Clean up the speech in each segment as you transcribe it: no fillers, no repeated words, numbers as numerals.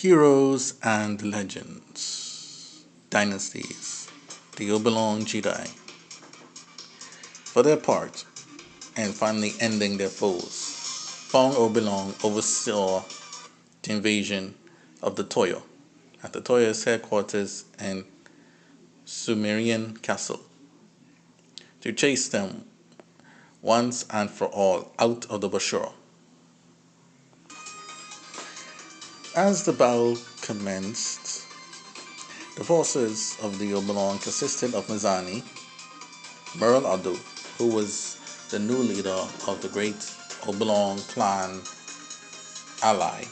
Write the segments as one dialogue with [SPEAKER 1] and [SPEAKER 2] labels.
[SPEAKER 1] Heroes and Legends, Dynasties, the Oberon Jedi, for their part, and finally ending their foes. Fong Oberon oversaw the invasion of the Tuya at the Tuya's headquarters in Sumerian Castle to chase them once and for all out of the Bashur. As the battle commenced, the forces of the Oberon consisted of Mizani, Merle Adu, who was the new leader of the great Oberon clan ally,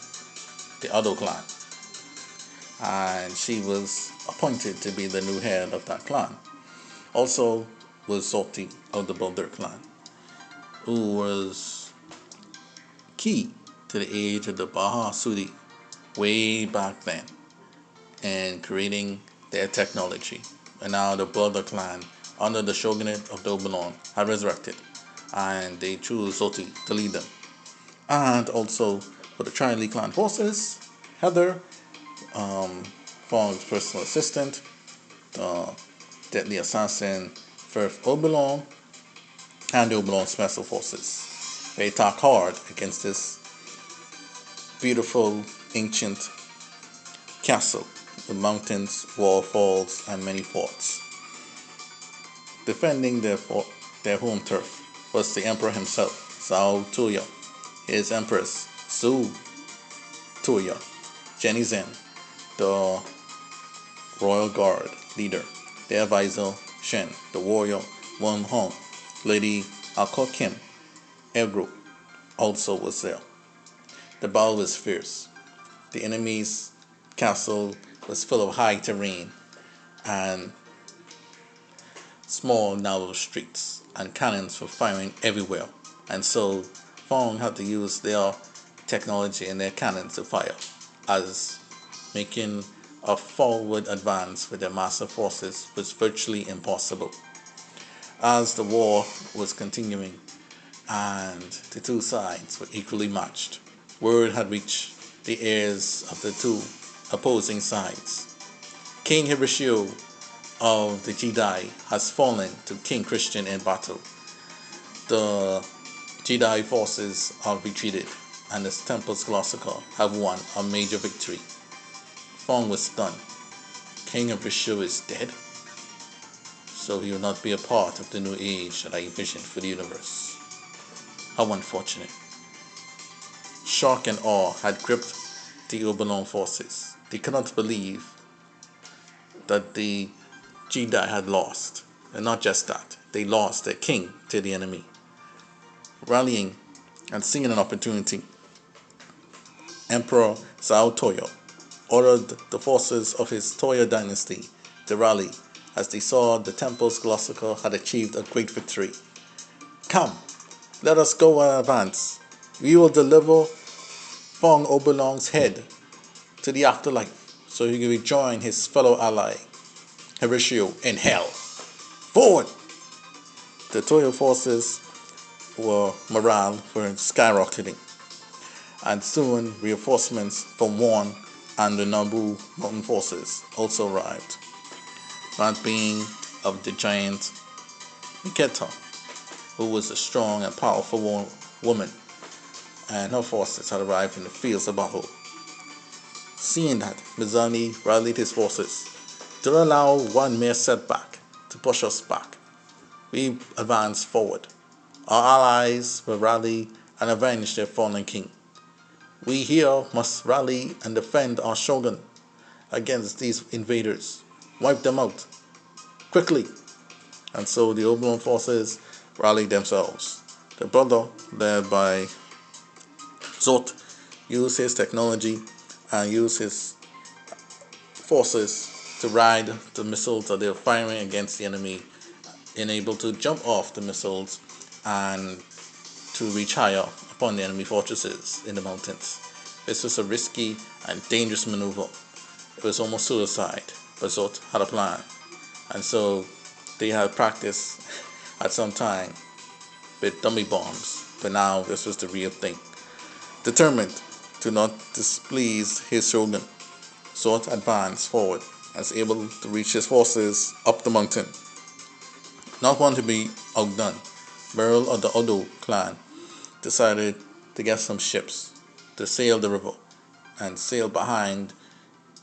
[SPEAKER 1] the Adu clan, and she was appointed to be the new head of that clan. Also was Zoti of the Bulder clan, who was key to the age of the Baha Sudi way back then in creating their technology. And now the Bulder clan, under the shogunate of the Oberon, had resurrected, and they chose Zoti to lead them. And also for the Tri-Lee clan forces, Heather, Fong's personal assistant, the deadly assassin Firth Oberon, and the Oberon Special Forces. They attacked hard against this beautiful ancient castle with mountains, waterfalls, and many forts. Defending their home turf was the emperor himself, Zhao Tuya, his empress Su Tuya, Jenny Zen, the royal guard leader, their advisor Shen, the warrior Wen Hong, Lady Alcor Kim, Egro also was there. The battle was fierce. The enemy's castle was full of high terrain and small narrow streets, and cannons were firing everywhere. And so Fong had to use their technology and their cannons to fire, as making a forward advance with their massive forces was virtually impossible. As the war was continuing and the two sides were equally matched, word had reached the ears of the two opposing sides. King Hiroshio of the Jedi has fallen to King Christian in battle. The Jedi forces are retreated, and the Temples Glossica have won a major victory. Fong was stunned. King Hiroshio is dead, so he will not be a part of the new age that I envisioned for the universe. How unfortunate. Shock and awe had gripped the Oberon forces. They could not believe that the Jedi had lost. And not just that, they lost their king to the enemy. Rallying and seeing an opportunity, Emperor Zhao Tuya ordered the forces of his Tuya dynasty to rally as they saw the Temples Glossica had achieved a great victory. Come, let us go and advance. We will deliver Fong Oberon's head to the afterlife so he can rejoin his fellow ally, Hiroshio, in hell. Forward! The Tuya forces morale were skyrocketing, and soon reinforcements from Wan and the Nabu mountain forces also arrived. That being of the giant Miketa, who was a strong and powerful woman, and her forces had arrived in the fields of battle. Seeing that, Mizani rallied his forces. Don't allow one mere setback to push us back. We advance forward. Our allies will rally and avenge their fallen king. We here must rally and defend our shogun against these invaders. Wipe them out quickly. And so the Oberon forces rallied themselves. The brother, led by Zot, used his technology and used his forces to ride the missiles that they were firing against the enemy, and able to jump off the missiles and to reach higher upon the enemy fortresses in the mountains. This was a risky and dangerous maneuver. It was almost suicide, but Zot had a plan. And so they had practiced at some time with dummy bombs, but now this was the real thing. Determined to not displease his shogun, Sort advanced forward and was able to reach his forces up the mountain. Not wanting to be outdone, Beryl of the Odo clan decided to get some ships to sail the river and sail behind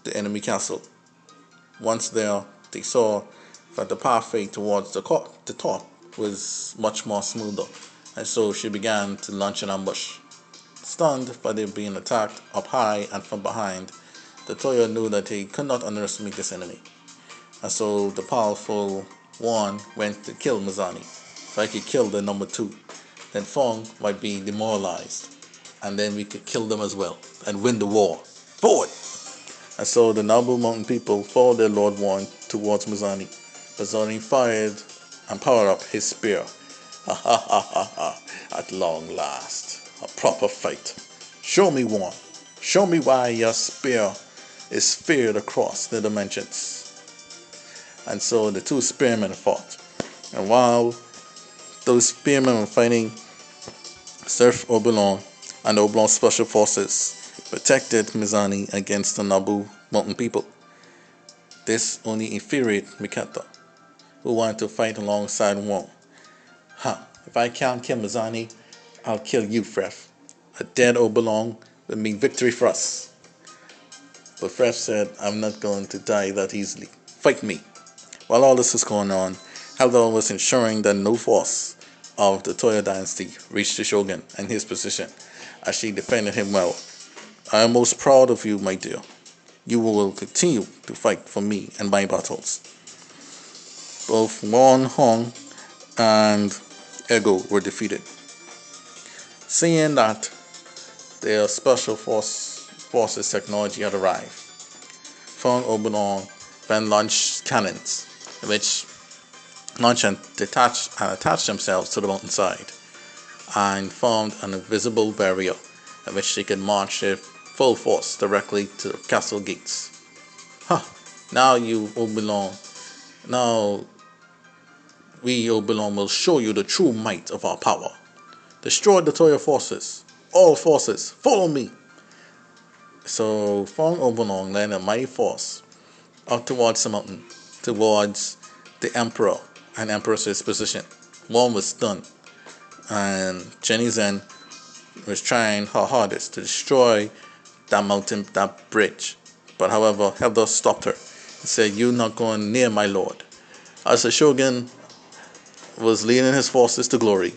[SPEAKER 1] the enemy castle. Once there, they saw that the pathway towards the top was much more smoother, and so she began to launch an ambush. Stunned by their being attacked up high and from behind, the Tuya knew that he could not underestimate this enemy, and so the powerful one went to kill Mizani. If I could kill the number 2, then Fong might be demoralized, and then we could kill them as well and win the war. Forward! And so the Nabu Mountain people followed their Lord Warren towards Mizani. Mizani fired and powered up his spear. Ha ha ha ha ha! At long last, a proper fight. Show me, Warren. Show me why your spear is feared across the dimensions. And so the two spearmen fought. And while those spearmen were fighting, Surf Oberon and the Oberon Special Forces protected Mizani against the Nabu Mountain people. This only infuriated Mikata, who wanted to fight alongside Wong. If I can't kill Mizani, I'll kill you, Fref. A dead Oberon will mean victory for us. But Fref said, I'm not going to die that easily. Fight me. While all this was going on, Haldor was ensuring that no force of the Tuya dynasty reached the shogun and his position, as she defended him well. I am most proud of you, my dear. You will continue to fight for me and my battles. Both Won Hong and Ego were defeated. Seeing that their special forces technology had arrived, Fong Oberon then launched cannons, which launched and attached themselves to the mountainside and formed an invisible barrier in which they could march their full force directly to the castle gates. Now you Oberon, now we Oberon will show you the true might of our power. Destroy the Tuya forces. All forces, follow me. So Fong Oberon led a mighty force up towards the mountain, towards the Emperor and Empress's position. One was stunned, and Jenny Zen was trying her hardest to destroy that mountain, that bridge. But however, Haldor stopped her and said, "You're not going near my lord." As the shogun was leading his forces to glory,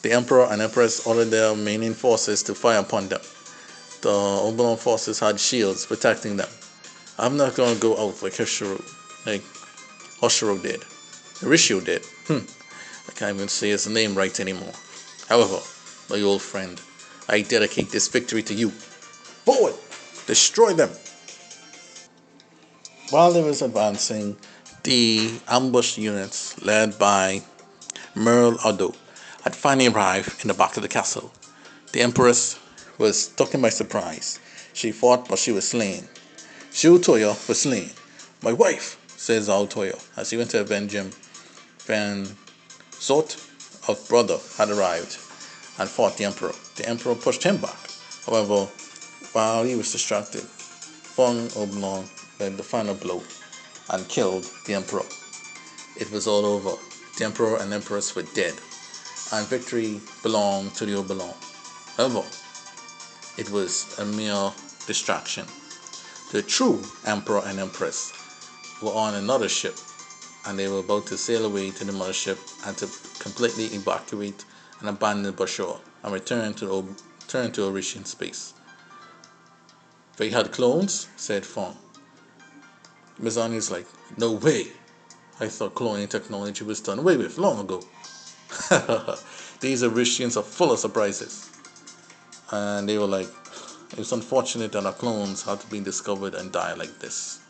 [SPEAKER 1] the Emperor and Empress ordered their remaining forces to fire upon them. The Oberon forces had shields protecting them. I'm not going to go out like Hoshiro did. Horatio did. I can't even say his name right anymore. However, my old friend, I dedicate this victory to you. Forward! Destroy them! While they was advancing, the ambush units led by Merle Odo had finally arrived in the back of the castle. The Empress was taken by surprise. She fought, but she was slain. Shu Tuya was slain. My wife, says Zhao Tuya, as he went to avenge him. Then Zot, our brother, had arrived and fought the Emperor. The Emperor pushed him back. However, while he was distracted, Fong Oberon led the final blow and killed the Emperor. It was all over. The Emperor and Empress were dead, and victory belonged to the Oberon. However, it was a mere distraction. The true Emperor and Empress were on another ship, and they were about to sail away to the mothership and to completely evacuate and abandon Bashor and return to Orishan space. They had clones, said Fong. Mizani's like, no way. I thought cloning technology was done away with long ago. These Orishans are full of surprises. And they were like, it's unfortunate that our clones had to be discovered and die like this.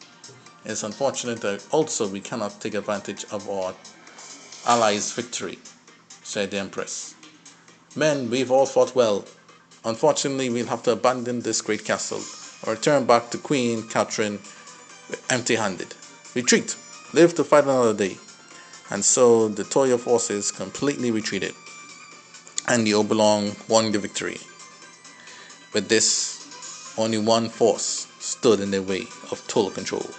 [SPEAKER 1] It's unfortunate that also we cannot take advantage of our allies' victory, said the Empress. Men, we've all fought well. Unfortunately, we'll have to abandon this great castle and return back to Queen Catherine empty-handed. Retreat! Live to fight another day. And so the Tuya forces completely retreated, and the Oberon won the victory. With this, Only one force stood in their way of total control